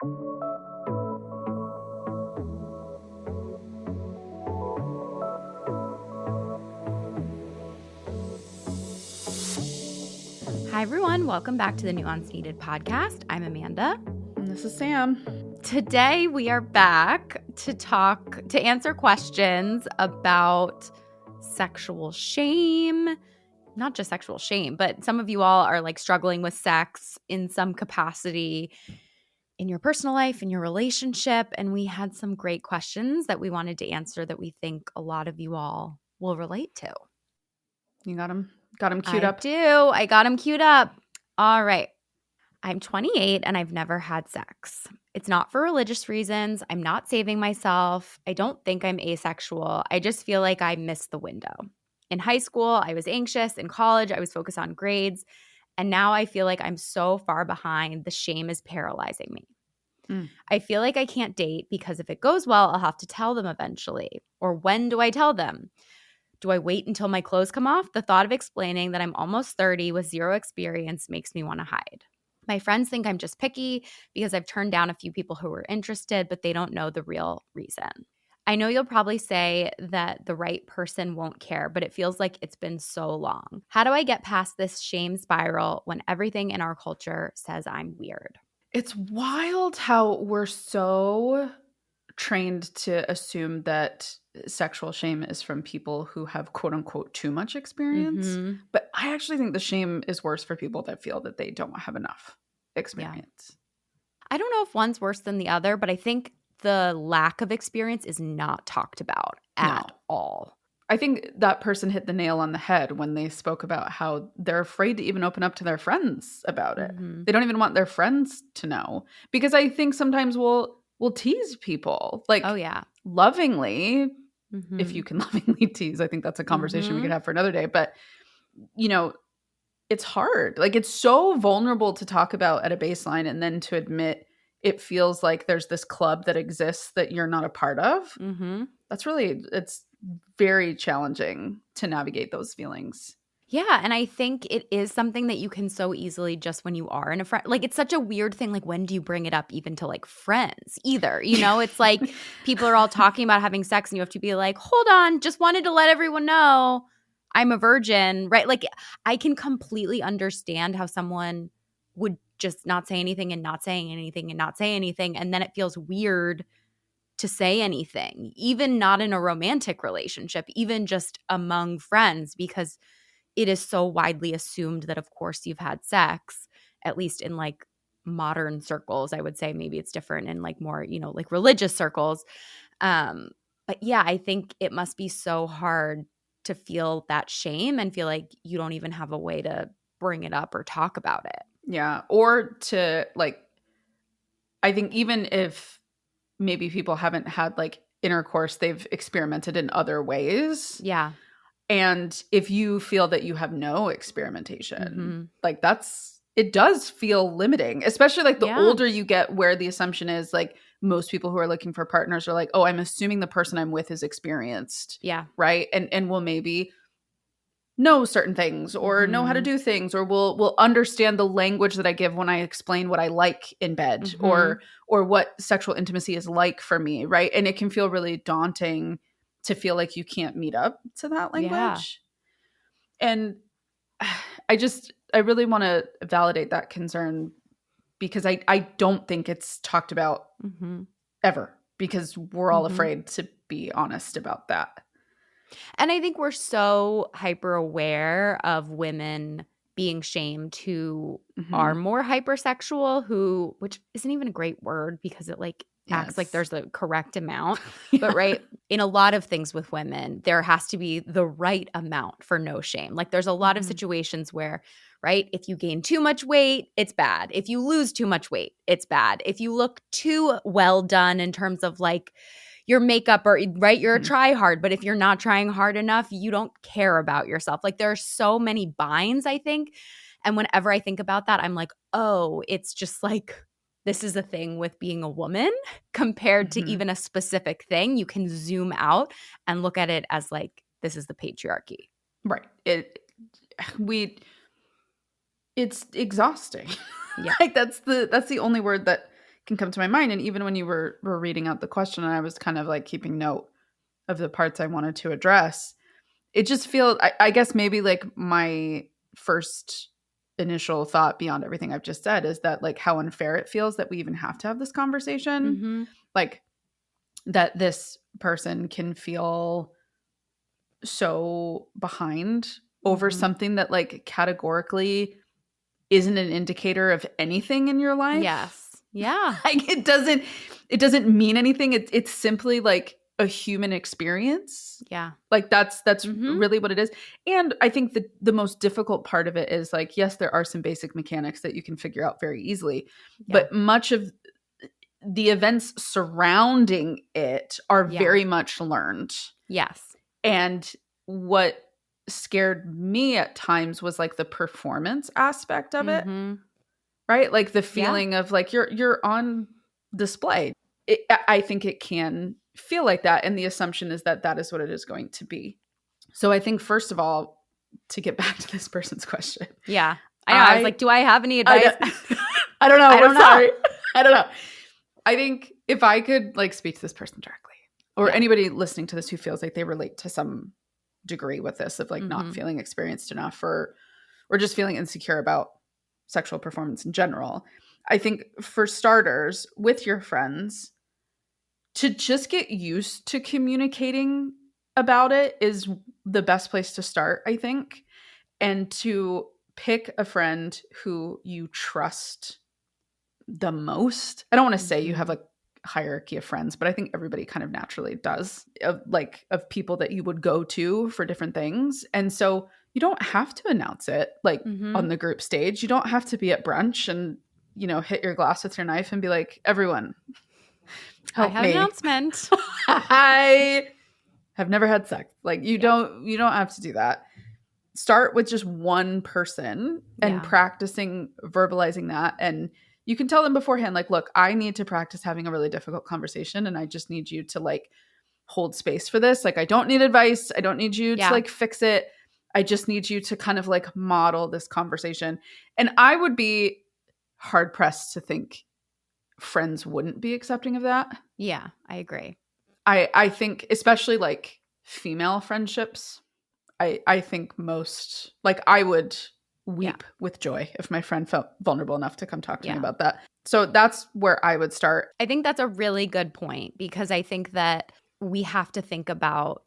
Hi, everyone. Welcome back to the Nuance Needed podcast. I'm Amanda. And this is Sam. Today, we are back to answer questions about sexual shame. Not just sexual shame, but some of you all are like struggling with sex in some capacity in your personal life, in your relationship. And we had some great questions that we wanted to answer that we think a lot of you all will relate to. You got him queued up? I do. I got him queued up. All right. I'm 28 and I've never had sex. It's not for religious reasons. I'm not saving myself. I don't think I'm asexual. I just feel like I missed the window. In high school, I was anxious. In college, I was focused on grades. And now I feel like I'm so far behind. The shame is paralyzing me. I feel like I can't date because if it goes well, I'll have to tell them eventually. Or when do I tell them? Do I wait until my clothes come off? The thought of explaining that I'm almost 30 with zero experience makes me want to hide. My friends think I'm just picky because I've turned down a few people who were interested, but they don't know the real reason. I know you'll probably say that the right person won't care, but it feels like it's been so long. How do I get past this shame spiral when everything in our culture says I'm weird? It's wild how we're so trained to assume that sexual shame is from people who have quote unquote too much experience. Mm-hmm. But I actually think the shame is worse for people that feel that they don't have enough experience. Yeah. I don't know if one's worse than the other, but I think the lack of experience is not talked about at all. I think that person hit the nail on the head when they spoke about how they're afraid to even open up to their friends about it. Mm-hmm. They don't even want their friends to know. Because I think sometimes we'll tease people, like, Oh, yeah. lovingly, Mm-hmm. if you can lovingly tease. I think that's a conversation we Mm-hmm. could have for another day. But, you know, it's hard. Like, it's so vulnerable to talk about at a baseline and then to admit it feels like there's this club that exists that you're not a part of. Mm-hmm. It's very challenging to navigate those feelings. Yeah, and I think it is something that you can so easily just when you are in a friend. Like, it's such a weird thing. Like, when do you bring it up even to, like, friends either? You know, it's like people are all talking about having sex and you have to be like, hold on, just wanted to let everyone know I'm a virgin, right? Like, I can completely understand how someone would just not say anything and not saying anything and not say anything. And then it feels weird to say anything, even not in a romantic relationship, even just among friends, because it is so widely assumed that, of course, you've had sex, at least in like modern circles. I would say maybe it's different in like more, you know, like religious circles. But yeah, I think it must be so hard to feel that shame and feel like you don't even have a way to bring it up or talk about it. Yeah. Or to, like, I think even if maybe people haven't had like intercourse, they've experimented in other ways. Yeah. And if you feel that you have no experimentation, like it does feel limiting, especially like the older you get, where the assumption is like most people who are looking for partners are like, oh, I'm assuming the person I'm with is experienced. Yeah. Right. And will maybe know certain things or know how to do things, or will understand the language that I give when I explain what I like in bed or what sexual intimacy is like for me. Right. And it can feel really daunting to feel like you can't meet up to that language. Yeah. And I really want to validate that concern, because I don't think it's talked about ever, because we're all afraid to be honest about that. And I think we're so hyper aware of women being shamed who are more hypersexual, which isn't even a great word because it like acts like there's the correct amount. But right, in a lot of things with women, there has to be the right amount for no shame. Like there's a lot of situations where, right, if you gain too much weight, it's bad. If you lose too much weight, it's bad. If you look too well done in terms of like your makeup, or right, you're a try hard, but if you're not trying hard enough, you don't care about yourself. Like there are so many binds, I think. And whenever I think about that, I'm like, oh, it's just like, this is a thing with being a woman compared to even a specific thing. You can zoom out and look at it as like, this is the patriarchy. Right. It's exhausting. Yeah. Like that's the only word that can come to my mind. And even when you were reading out the question and I was kind of like keeping note of the parts I wanted to address, it just feels, I guess maybe like my first initial thought beyond everything I've just said is that like how unfair it feels that we even have to have this conversation. Mm-hmm. Like that this person can feel so behind over Mm-hmm. something that like categorically isn't an indicator of anything in your life. Yes. Yeah. Like it doesn't mean anything. It's simply like a human experience. Yeah. Like that's Mm-hmm. really what it is. And I think the most difficult part of it is like, yes, there are some basic mechanics that you can figure out very easily, Yeah. but much of the events surrounding it are very much learned. Yes. And what scared me at times was like the performance aspect of it, Mm-hmm. right? Like the feeling of like you're on display. I think it can feel like that, and the assumption is that that is what it is going to be. So I think first of all, to get back to this person's question, Yeah. I know. I was like, do I have any advice? I don't know. I don't know. Sorry. I don't know. I think if I could like speak to this person directly, or anybody listening to this who feels like they relate to some degree with this of like not feeling experienced enough or just feeling insecure about sexual performance in general, I think for starters with your friends to just get used to communicating about it is the best place to start, I think. And to pick a friend who you trust the most. I don't want to say you have a hierarchy of friends, but I think everybody kind of naturally does, of people that you would go to for different things. And so you don't have to announce it like on the group stage. You don't have to be at brunch and, hit your glass with your knife and be like, everyone, help me. I have an announcement. I have never had sex. Like you don't have to do that. Start with just one person and practicing verbalizing that. And you can tell them beforehand, like, look, I need to practice having a really difficult conversation. And I just need you to like hold space for this. Like, I don't need advice. I don't need you to like fix it. I just need you to kind of like model this conversation. And I would be hard pressed to think friends wouldn't be accepting of that. Yeah, I agree. I think especially like female friendships, I think most, like I would weep with joy if my friend felt vulnerable enough to come talk to me about that. So that's where I would start. I think that's a really good point because I think that we have to think about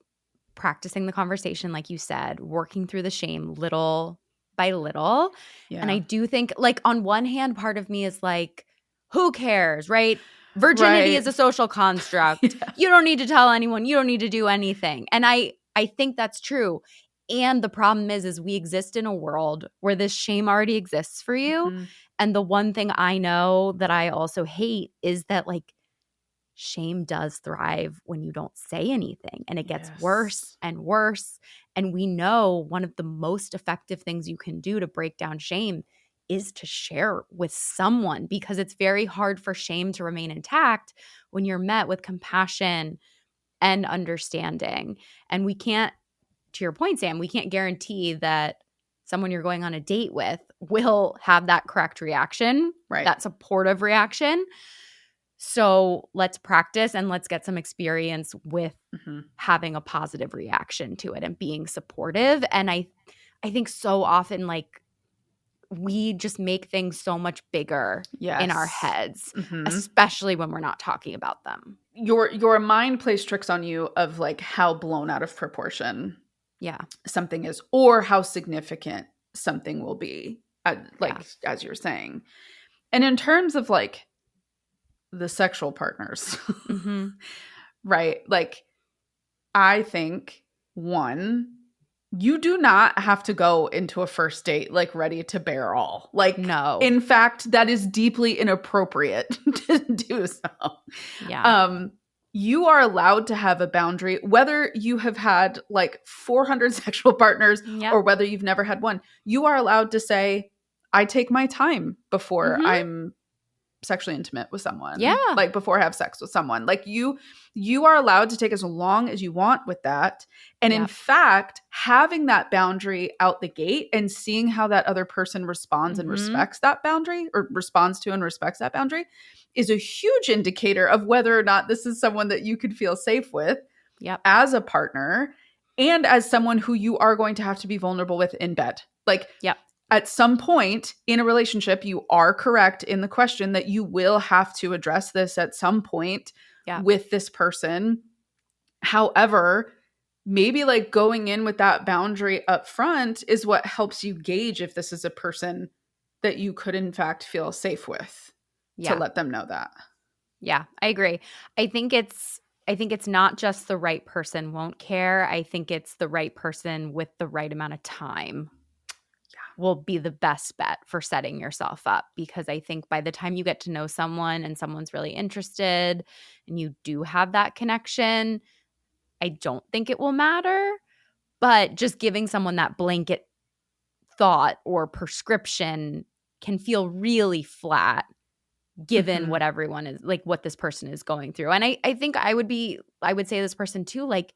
practicing the conversation, like you said, working through the shame little by little. Yeah. And I do think, like, on one hand, part of me is like, who cares, right? Virginity is a social construct. You don't need to tell anyone. You don't need to do anything. And I think that's true. And the problem is we exist in a world where this shame already exists for you. And the one thing I know that I also hate is that like shame does thrive when you don't say anything, and it gets worse and worse. And we know one of the most effective things you can do to break down shame is to share with someone, because it's very hard for shame to remain intact when you're met with compassion and understanding. And we can't, to your point, Sam, we can't guarantee that someone you're going on a date with will have that correct reaction, that supportive reaction. So let's practice and let's get some experience with having a positive reaction to it and being supportive. And I think so often, like, we just make things so much bigger in our heads, especially when we're not talking about them. Your mind plays tricks on you of like how blown out of proportion something is, or how significant something will be, as you're saying. And in terms of like the sexual partners, right? Like, I think one, you do not have to go into a first date like ready to bear all. Like, no. In fact, that is deeply inappropriate to do so. Yeah. You are allowed to have a boundary, whether you have had like 400 sexual partners or whether you've never had one. You are allowed to say, I take my time before I'm sexually intimate with someone. Yeah. Like before I have sex with someone. Like you are allowed to take as long as you want with that. And in fact, having that boundary out the gate and seeing how that other person responds and respects that boundary, or responds to and respects that boundary, is a huge indicator of whether or not this is someone that you could feel safe with as a partner and as someone who you are going to have to be vulnerable with in bed. Like, at some point in a relationship, you are correct in the question that you will have to address this at some point with this person. However, maybe like going in with that boundary up front is what helps you gauge if this is a person that you could in fact feel safe with, to let them know that. Yeah, I agree. I think it's not just the right person won't care. I think it's the right person with the right amount of time will be the best bet for setting yourself up, because I think by the time you get to know someone and someone's really interested and you do have that connection, I don't think it will matter. But just giving someone that blanket thought or prescription can feel really flat given what everyone is, like what this person is going through. And I think I would say this person too, like,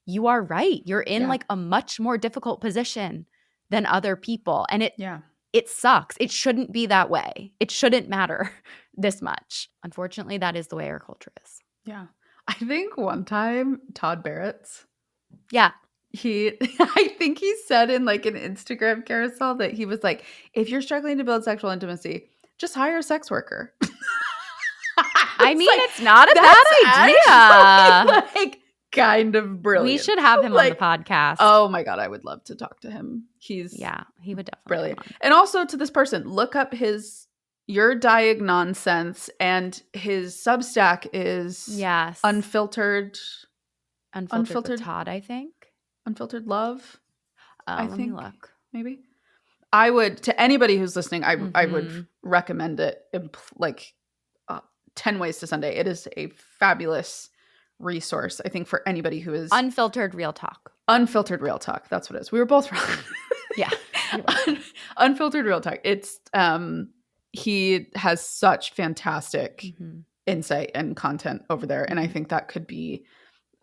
you are right. You're in like a much more difficult position than other people. And it sucks. It shouldn't be that way. It shouldn't matter this much. Unfortunately, that is the way our culture is. Yeah. I think one time Todd Barrett's. Yeah. I think he said in like an Instagram carousel that he was like, if you're struggling to build sexual intimacy, just hire a sex worker. I mean, like, it's not a bad idea. Like, kind of brilliant. We should have him on the podcast. Oh my God, I would love to talk to him. He would definitely brilliant. And also to this person, look up your Diag Nonsense, and his Substack is Unfiltered with Todd, I think. Unfiltered Love. I think. Let me look. Maybe. I would, to anybody who's listening, I would recommend it. Like 10 Ways to Sunday. It is a fabulous resource, I think, for anybody who is Unfiltered Real Talk. Unfiltered Real Talk. That's what it is. We were both wrong. Yeah. Unfiltered Real Talk. It's he has such fantastic insight and content over there, and I think that could be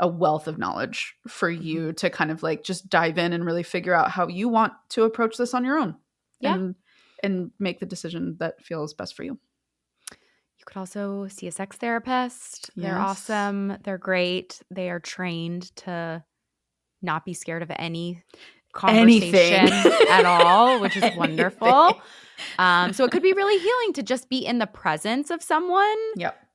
a wealth of knowledge for you to kind of like just dive in and really figure out how you want to approach this on your own. And make the decision that feels best for you. You could also see a sex therapist. Yes. They're awesome. They're great. They are trained to not be scared of any conversation at all, which is wonderful. So it could be really healing to just be in the presence of someone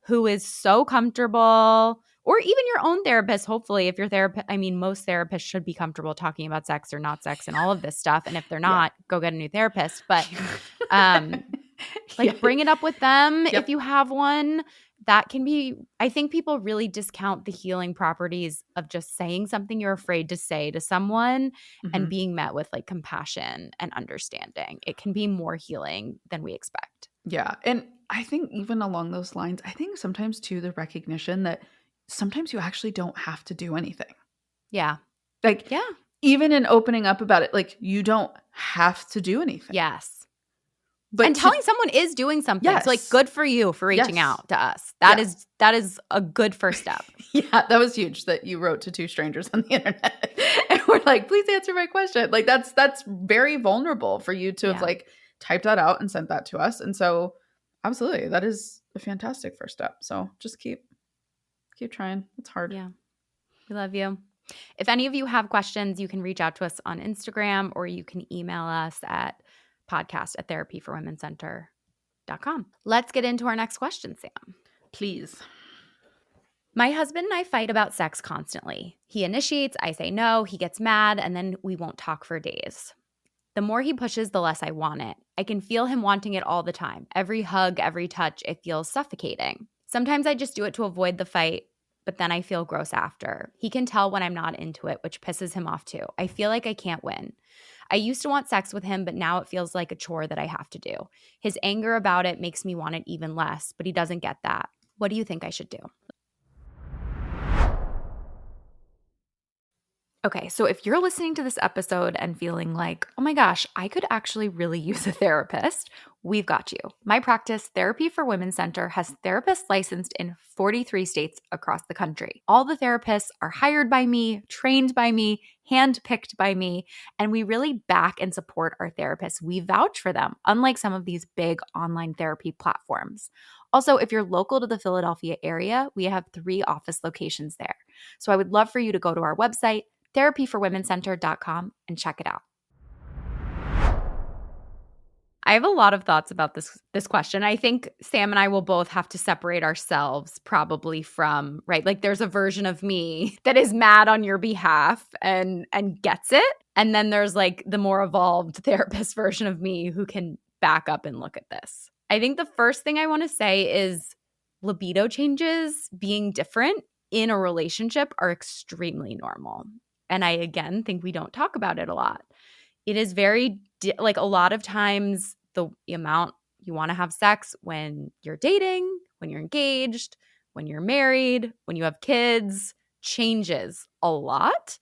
who is so comfortable, or even your own therapist. Hopefully, if your therapist, I mean, most therapists should be comfortable talking about sex or not sex and all of this stuff. And if they're not, go get a new therapist. But bring it up with them if you have one. That can be, I think people really discount the healing properties of just saying something you're afraid to say to someone and being met with like compassion and understanding. It can be more healing than we expect. Yeah. And I think even along those lines, I think sometimes too, the recognition that sometimes you actually don't have to do anything. Yeah. Like, even in opening up about it, like, you don't have to do anything. Yes. But and telling someone is doing something. Yes. So, like, good for you for reaching out to us. That is a good first step. Yeah, that was huge that you wrote to two strangers on the internet and we're like, please answer my question. Like, that's very vulnerable for you to have like typed that out and sent that to us. And so absolutely, that is a fantastic first step. So just keep trying. It's hard. Yeah. We love you. If any of you have questions, you can reach out to us on Instagram, or you can email us at podcast@therapyforwomencenter.com. Let's get into our next question, Sam. Please. My husband and I fight about sex constantly. He initiates, I say no, he gets mad, and then we won't talk for days. The more he pushes, the less I want it. I can feel him wanting it all the time. Every hug, every touch, it feels suffocating. Sometimes I just do it to avoid the fight, but then I feel gross after. He can tell when I'm not into it, which pisses him off too. I feel like I can't win. I used to want sex with him, but now it feels like a chore that I have to do. His anger about it makes me want it even less, but he doesn't get that. What do you think I should do? Okay, so if you're listening to this episode and feeling like, oh my gosh, I could actually really use a therapist, we've got you. My practice, Therapy for Women Center, has therapists licensed in 43 states across the country. All the therapists are hired by me, trained by me, handpicked by me, and we really back and support our therapists. We vouch for them, unlike some of these big online therapy platforms. Also, if you're local to the Philadelphia area, we have 3 office locations there. So I would love for you to go to our website, therapyforwomencenter.com, and check it out. I have a lot of thoughts about this question. I think Sam and I will both have to separate ourselves probably from, right? Like there's a version of me that is mad on your behalf and gets it. And then there's like the more evolved therapist version of me who can back up and look at this. I think the first thing I want to say is libido changes being different in a relationship are extremely normal. And I, again, think we don't talk about it a lot. It is very, like a lot of times the amount you want to have sex when you're dating, when you're engaged, when you're married, when you have kids changes a lot.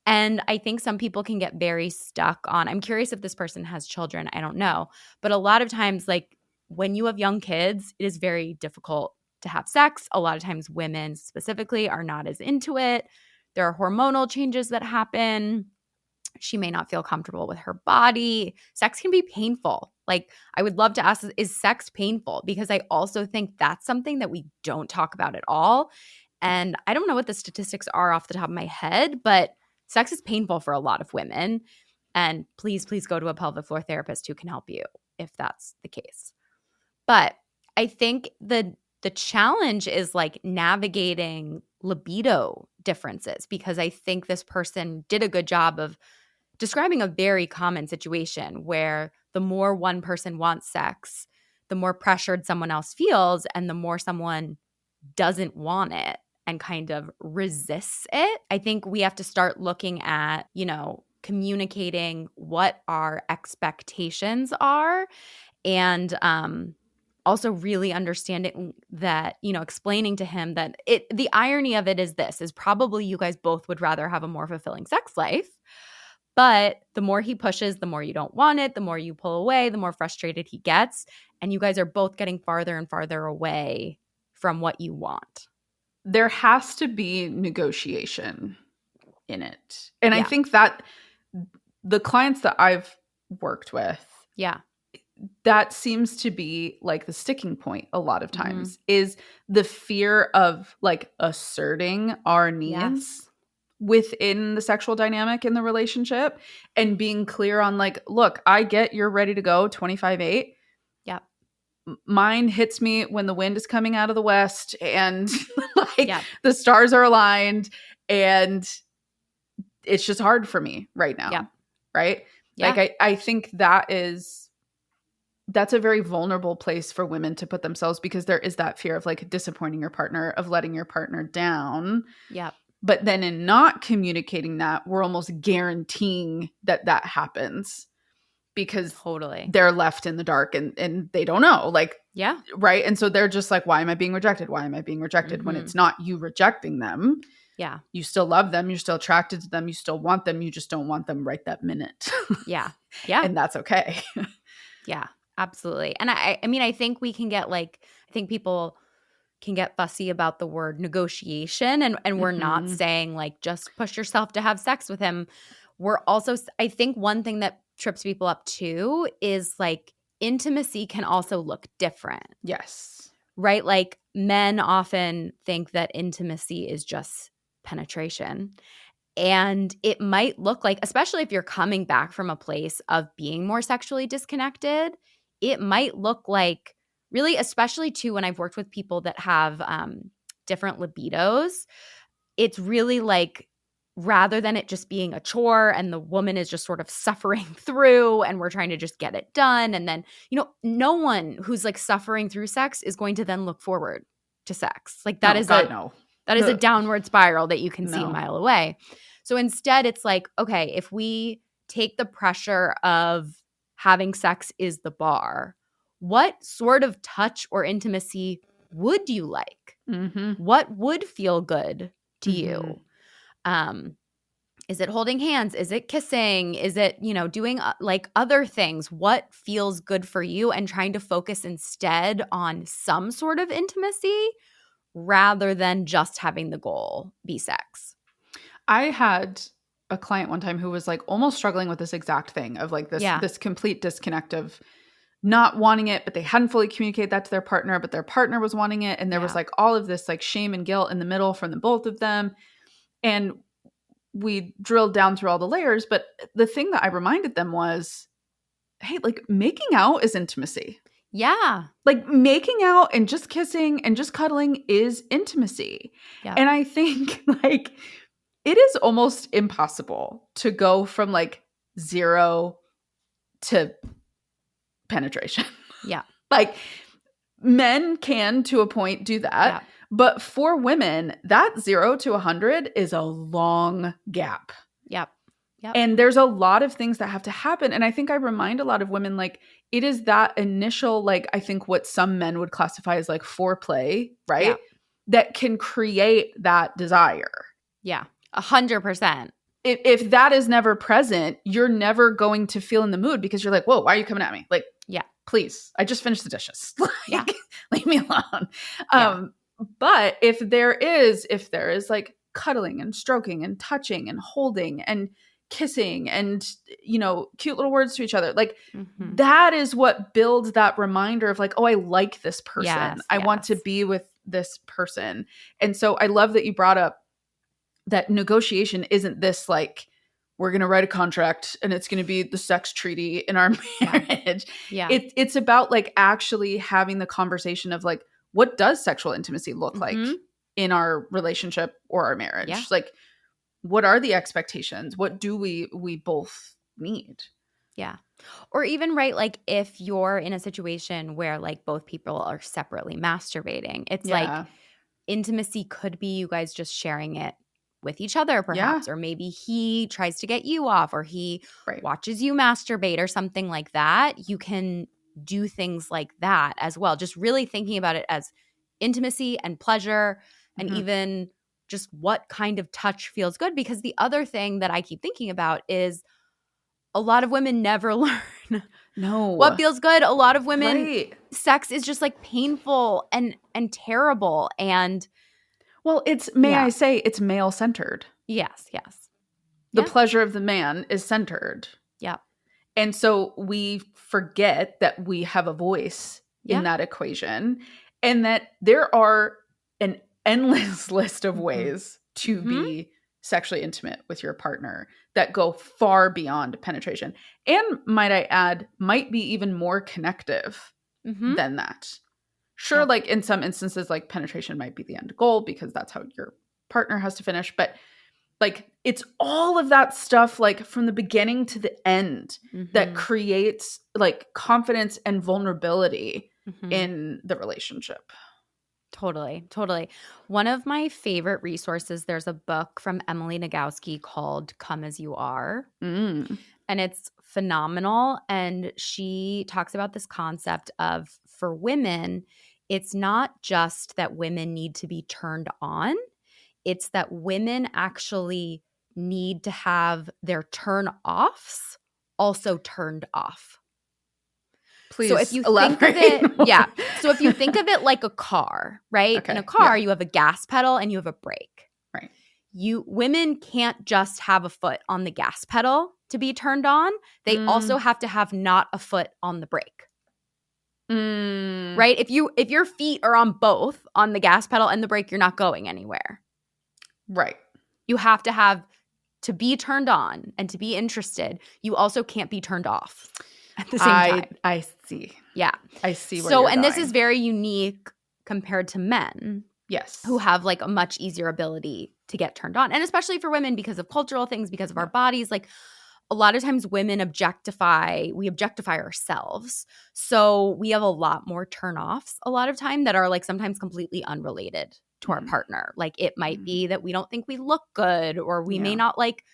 And I think some people can get very stuck on, I'm curious if this person has children, I don't know. But a lot of times, like when you have young kids, it is very difficult to have sex. A lot of times women specifically are not as into it. There are hormonal changes that happen. She may not feel comfortable with her body. Sex can be painful. Like, I would love to ask, is sex painful? Because I also think that's something that we don't talk about at all. And I don't know what the statistics are off the top of my head, but sex is painful for a lot of women. And please go to a pelvic floor therapist who can help you if that's the case. But I think the challenge is like navigating libido differences, because I think this person did a good job of describing a very common situation where the more one person wants sex, the more pressured someone else feels, and the more someone doesn't want it and kind of resists it. I think we have to start looking at, communicating what our expectations are, and also really understanding that, explaining to him that the irony of it is probably you guys both would rather have a more fulfilling sex life. But the more he pushes, the more you don't want it, the more you pull away, the more frustrated he gets. And you guys are both getting farther and farther away from what you want. There has to be negotiation in it. And Yeah. I think that the clients that I've worked with, yeah, that seems to be like the sticking point a lot of times, is the fear of like asserting our needs within the sexual dynamic in the relationship, and being clear on like, look, I get you're ready to go 25/8. Yeah. Mine hits me when the wind is coming out of the west and like the stars are aligned and it's just hard for me right now. Yeah. Right? Yeah. Like I think that's a very vulnerable place for women to put themselves, because there is that fear of like disappointing your partner, of letting your partner down. Yeah. But then in not communicating that, we're almost guaranteeing that happens, because totally they're left in the dark and they don't know. Like, yeah. Right. And so they're just like, why am I being rejected? Why am I being rejected? When it's not you rejecting them. Yeah. You still love them. You're still attracted to them. You still want them. You just don't want them right that minute. Yeah. Yeah. And that's okay. Yeah, absolutely. And I mean, I think we can get I think people can get fussy about the word negotiation, and we're not saying like just push yourself to have sex with him. We're also, I think one thing that trips people up too is like intimacy can also look different. Yes. Right? Like men often think that intimacy is just penetration. And it might look like, especially if you're coming back from a place of being more sexually disconnected, it might look like really, especially too when I've worked with people that have different libidos, it's really like rather than it just being a chore and the woman is just sort of suffering through and we're trying to just get it done. And then, no one who's like suffering through sex is going to then look forward to sex. Like that is a downward spiral that you can see a mile away. So instead it's like, okay, if we take the pressure of having sex is the bar, what sort of touch or intimacy would you like? What would feel good to you? Is it holding hands? Is it kissing? Is it, doing like other things? What feels good for you, and trying to focus instead on some sort of intimacy rather than just having the goal be sex. I had a client one time who was like almost struggling with this exact thing of like this complete disconnect of not wanting it, but they hadn't fully communicated that to their partner, but their partner was wanting it. And there was like all of this like shame and guilt in the middle from the both of them. And we drilled down through all the layers. But the thing that I reminded them was, hey, like making out is intimacy. Yeah. Like making out and just kissing and just cuddling is intimacy. Yeah. And I think like it is almost impossible to go from like 0 to penetration. Yeah. Like men can to a point do that. Yeah. But for women, that 0 to 100 is a long gap. Yep. Yep. And there's a lot of things that have to happen. And I think I remind a lot of women, like, it is that initial, like, I think what some men would classify as like foreplay, right? Yeah. That can create that desire. Yeah. 100%. If that is never present, you're never going to feel in the mood because you're like, whoa, why are you coming at me? Like, yeah, please, I just finished the dishes. Like, yeah. Leave me alone. Yeah. But if there is like cuddling and stroking and touching and holding and kissing and, cute little words to each other, like that is what builds that reminder of like, oh, I like this person. Yes, I want to be with this person. And so I love that you brought up that negotiation isn't this like, we're going to write a contract and it's going to be the sex treaty in our marriage. Yeah. It's about like actually having the conversation of like, what does sexual intimacy look like in our relationship or our marriage? Yeah. Like, what are the expectations? What do we both need? Yeah. Or even, right, like if you're in a situation where like both people are separately masturbating, it's like intimacy could be you guys just sharing it with each other perhaps, or maybe he tries to get you off, or he watches you masturbate or something like that. You can do things like that as well. Just really thinking about it as intimacy and pleasure and even just what kind of touch feels good. Because the other thing that I keep thinking about is a lot of women never learn what feels good. A lot of women, sex is just like painful and terrible. And well, I say it's male centered. Yes, yes. The pleasure of the man is centered. Yeah. And so we forget that we have a voice in that equation and that there are an endless list of ways to be sexually intimate with your partner that go far beyond penetration. And might I add, might be even more connective than that. Sure, like in some instances, like penetration might be the end goal because that's how your partner has to finish. But like it's all of that stuff, like from the beginning to the end, that creates like confidence and vulnerability in the relationship. Totally, totally. One of my favorite resources, there's a book from Emily Nagoski called Come As You Are. And it's phenomenal. And she talks about this concept of, for women, it's not just that women need to be turned on. It's that women actually need to have their turn-offs also turned off. Please so if you elaborate think of it, more. yeah. So if you think of it like a car, right? Okay, in a car, you have a gas pedal and you have a brake. Right. Women can't just have a foot on the gas pedal to be turned on. They also have to have not a foot on the brake. Right? If your feet are on both, on the gas pedal and the brake, you're not going anywhere. Right. You have to have to be turned on and to be interested. You also can't be turned off at the same time. I see. Yeah. I see where you're this is very unique compared to men. Yes. Who have like a much easier ability to get turned on. And especially for women because of cultural things, because of our bodies. Like a lot of times women objectify ourselves. So we have a lot more turnoffs a lot of time that are like sometimes completely unrelated to our partner. Like it might be that we don't think we look good, or we may not like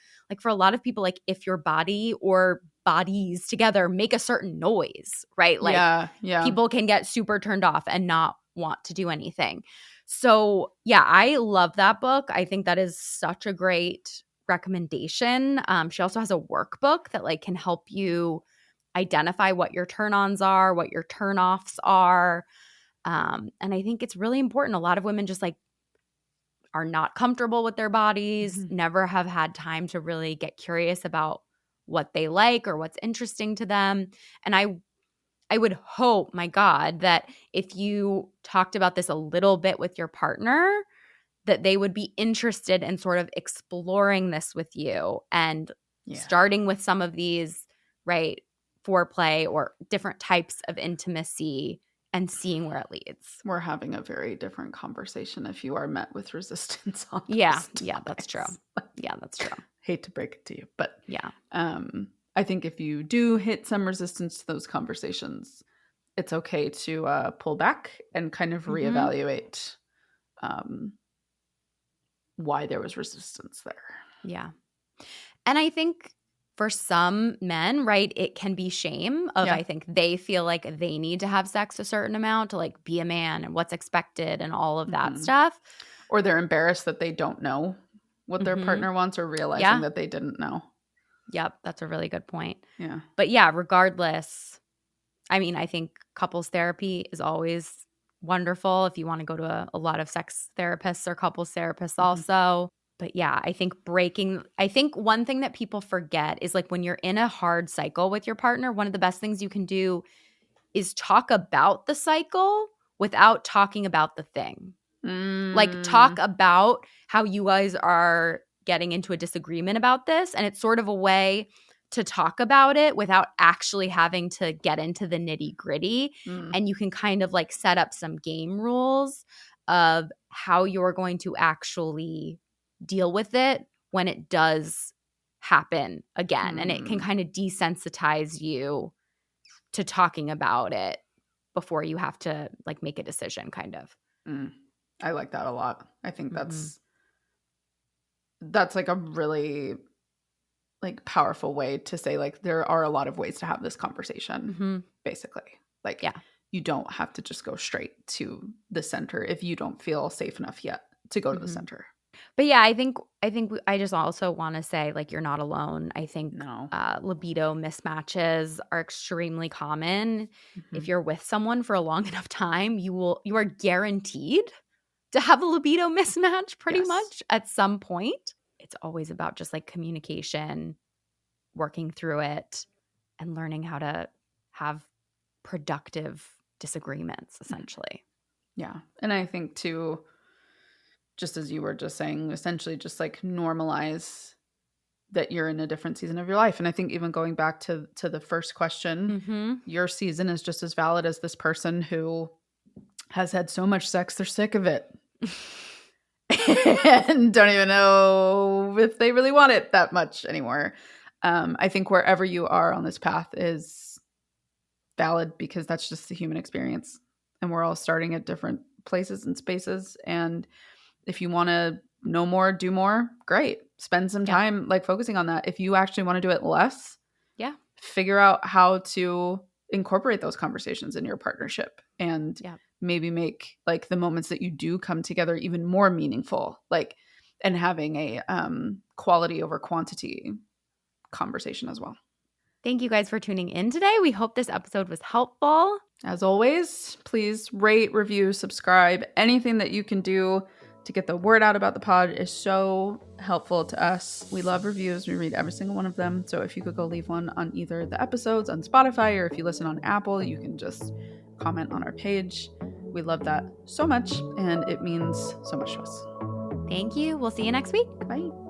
for a lot of people, like if your body or bodies together make a certain noise, right? Like people can get super turned off and not want to do anything. So yeah, I love that book. I think that is such a great recommendation. She also has a workbook that like can help you identify what your turn-ons are, what your turn-offs are. And I think it's really important. A lot of women just like are not comfortable with their bodies, never have had time to really get curious about what they like or what's interesting to them. And I would hope, my God, that if you talked about this a little bit with your partner, that they would be interested in sort of exploring this with you and starting with some of these, right, foreplay or different types of intimacy and seeing where it leads. We're having a very different conversation if you are met with resistance on those Yeah, that's true. Yeah, that's true. Hate to break it to you, but yeah. I think if you do hit some resistance to those conversations, it's okay to pull back and kind of reevaluate why there was resistance there. Yeah. And I think for some men, right, it can be shame of I think they feel like they need to have sex a certain amount to like be a man and what's expected and all of that stuff. Or they're embarrassed that they don't know what their partner wants or realizing that they didn't know. Yep, that's a really good point. Yeah. But yeah, regardless, I mean, I think couples therapy is always wonderful if you want to go to a lot of sex therapists or couples therapists also. But yeah, I think one thing that people forget is like when you're in a hard cycle with your partner, one of the best things you can do is talk about the cycle without talking about the thing. Like talk about how you guys are getting into a disagreement about this. And it's sort of a way to talk about it without actually having to get into the nitty gritty. And you can kind of like set up some game rules of how you're going to actually deal with it when it does happen again. And it can kind of desensitize you to talking about it before you have to like make a decision kind of. I like that a lot. I think that's like a really like powerful way to say like there are a lot of ways to have this conversation basically. Like you don't have to just go straight to the center if you don't feel safe enough yet to go to the center. But yeah, I think I just also want to say like you're not alone. I think libido mismatches are extremely common. If you're with someone for a long enough time, you are guaranteed to have a libido mismatch pretty much at some point. It's always about just like communication, working through it, and learning how to have productive disagreements, essentially. Yeah. And I think too, just as you were just saying, essentially just like normalize that you're in a different season of your life. And I think even going back to the first question, your season is just as valid as this person who has had so much sex, they're sick of it. And don't even know if they really want it that much anymore. I think wherever you are on this path is valid because that's just the human experience. And we're all starting at different places and spaces. And if you want to know more, do more, great. Spend some time like focusing on that. If you actually want to do it less, figure out how to incorporate those conversations in your partnership and maybe make like the moments that you do come together even more meaningful, like, and having a quality over quantity conversation as well. Thank you guys for tuning in today. We hope this episode was helpful. As always, please rate, review, subscribe. Anything that you can do to get the word out about the pod is so helpful to us. We love reviews. We read every single one of them. So if you could go leave one on either the episodes on Spotify, or if you listen on Apple, you can just comment on our page. We love that so much, and it means so much to us. Thank you. We'll see you next week. Bye.